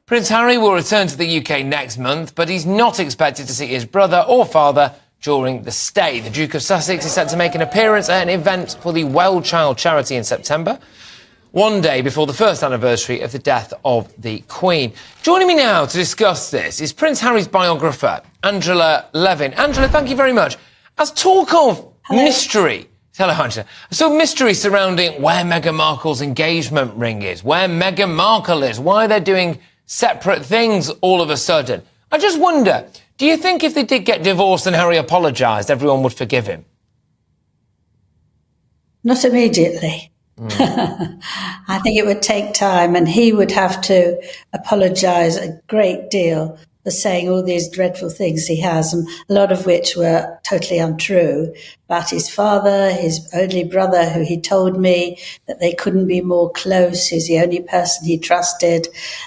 Prince Harry will return to the UK next month, but he's not expected to see his brother or father during the stay. The Duke of Sussex is set to make an appearance at an event for the Well Child charity in September, one day before the first anniversary of the death of the Queen. Joining me now to discuss this is Prince Harry's biographer, Angela Levin. Angela, thank you very much. As talk of mystery... Hello, Angela. So mystery surrounding where Meghan Markle's engagement ring is, where Meghan Markle is, why they're doing separate things all of a sudden. I just wonder, do you think if they did get divorced and Harry apologised, everyone would forgive him? Not immediately. I think it would take time, and he would have to apologise a great deal for saying all these dreadful things he has, and a lot of which were totally untrue, about his father, his only brother, who he told me that they couldn't be more close. He's the only person he trusted.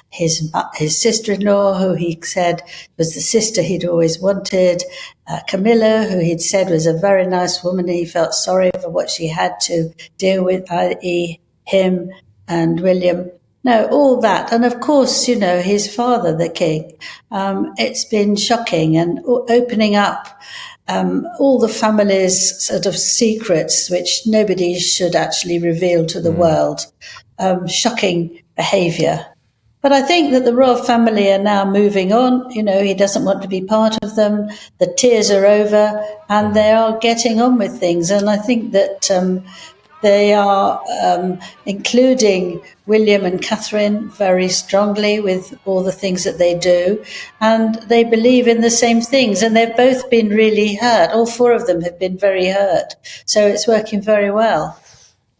His sister-in-law, who he said was the sister he'd always wanted. Camilla, who he'd said was a very nice woman, and he felt sorry for what she had to deal with, i.e. him and William. No, all that. And of course, you know, his father, the king. It's been shocking and opening up all the family's sort of secrets, which nobody should actually reveal to the world. Shocking behaviour. But I think that the royal family are now moving on. You know, he doesn't want to be part of them. The tears are over and they are getting on with things. And I think that they are including William and Catherine very strongly with all the things that they do. And they believe in the same things. And they've both been really hurt. All four of them have been very hurt. So it's working very well.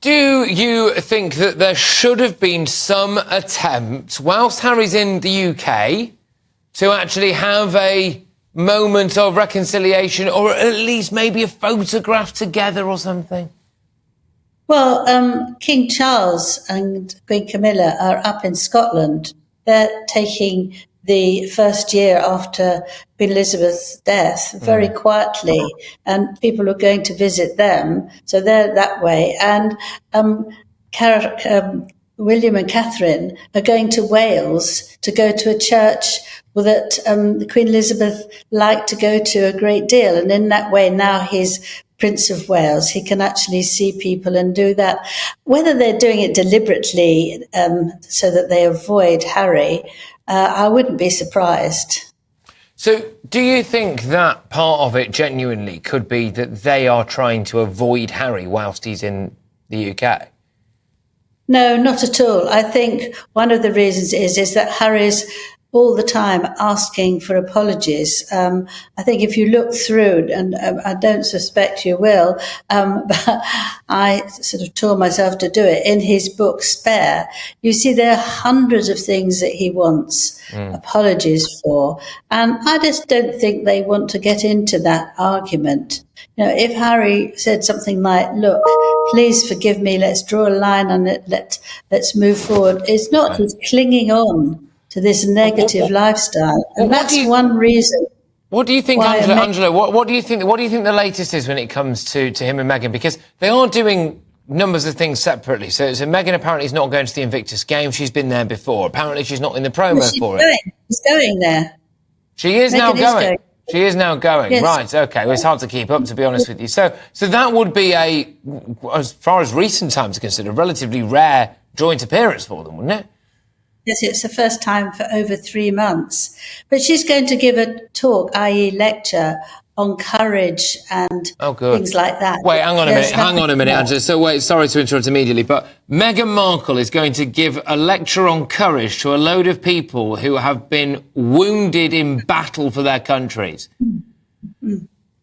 Do you think that there should have been some attempt, whilst Harry's in the UK, to actually have a moment of reconciliation, or at least maybe a photograph together or something? Well, King Charles and Queen Camilla are up in Scotland. They're taking the first year after Queen Elizabeth's death very quietly, and people are going to visit them. So they're that way. And William and Catherine are going to Wales to go to a church that Queen Elizabeth liked to go to a great deal. And in that way, now he's Prince of Wales, he can actually see people and do that. Whether they're doing it deliberately so that they avoid Harry, I wouldn't be surprised. So do you think that part of it genuinely could be that they are trying to avoid Harry whilst he's in the UK? No, not at all. I think one of the reasons is that Harry's all the time asking for apologies. I think if you look through, and I don't suspect you will, but I sort of tore myself to do it, in his book Spare, you see there are hundreds of things that he wants apologies for. And I just don't think they want to get into that argument. You know, if Harry said something like, look, please forgive me, let's draw a line on it, let's move forward. It's not he's clinging on to this negative lifestyle, and that's one reason. What do you think, Angela? What do you think? What do you think the latest is when it comes to him and Meghan? Because they are doing numbers of things separately. So Meghan apparently is not going to the Invictus Games. She's been there before. Apparently, she's not in the promo for it. She's going there. She is now going. She is now going. Yes. Right. Okay. Well, it's hard to keep up, to be honest with you. So that would be as far as recent times are considered, a relatively rare joint appearance for them, wouldn't it? Yes, it's the first time for over 3 months. But she's going to give a talk, i.e. lecture, on courage and things like that. Wait, hang on a minute, Angela. So wait, sorry to interrupt immediately, but Meghan Markle is going to give a lecture on courage to a load of people who have been wounded in battle for their countries.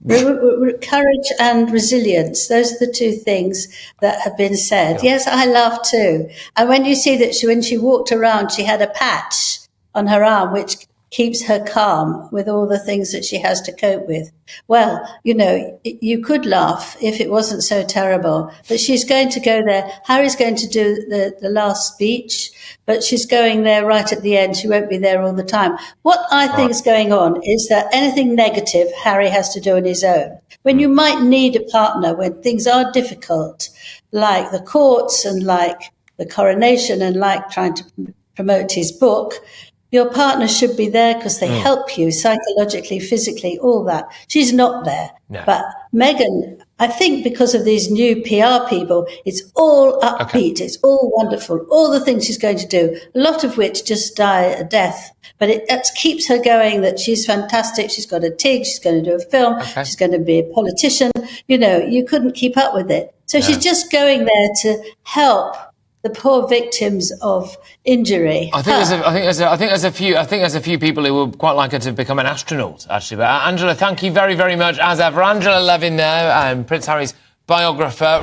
Courage and resilience, those are the two things that have been said. Yes, I laugh too. And when you see that when she walked around, she had a patch on her arm, which keeps her calm with all the things that she has to cope with. Well, you know, you could laugh if it wasn't so terrible. But she's going to go there. Harry's going to do the last speech, but she's going there right at the end. She won't be there all the time. What I think is going on is that anything negative Harry has to do on his own. When you might need a partner when things are difficult, like the courts and like the coronation and like trying to promote his book, Your partner should be there because they help you psychologically, physically, all that. She's not there. No. But Meghan, I think because of these new PR people, it's all upbeat. It's all wonderful. All the things she's going to do, a lot of which just die a death. But it keeps her going, that she's fantastic. She's got a TIG. She's going to do a film. She's going to be a politician. You know, you couldn't keep up with it. So she's just going there to help the poor victims of injury. I think there's a few people who would quite like her to become an astronaut, actually. But Angela, thank you very, very much as ever. Angela Levin there, Prince Harry's biographer.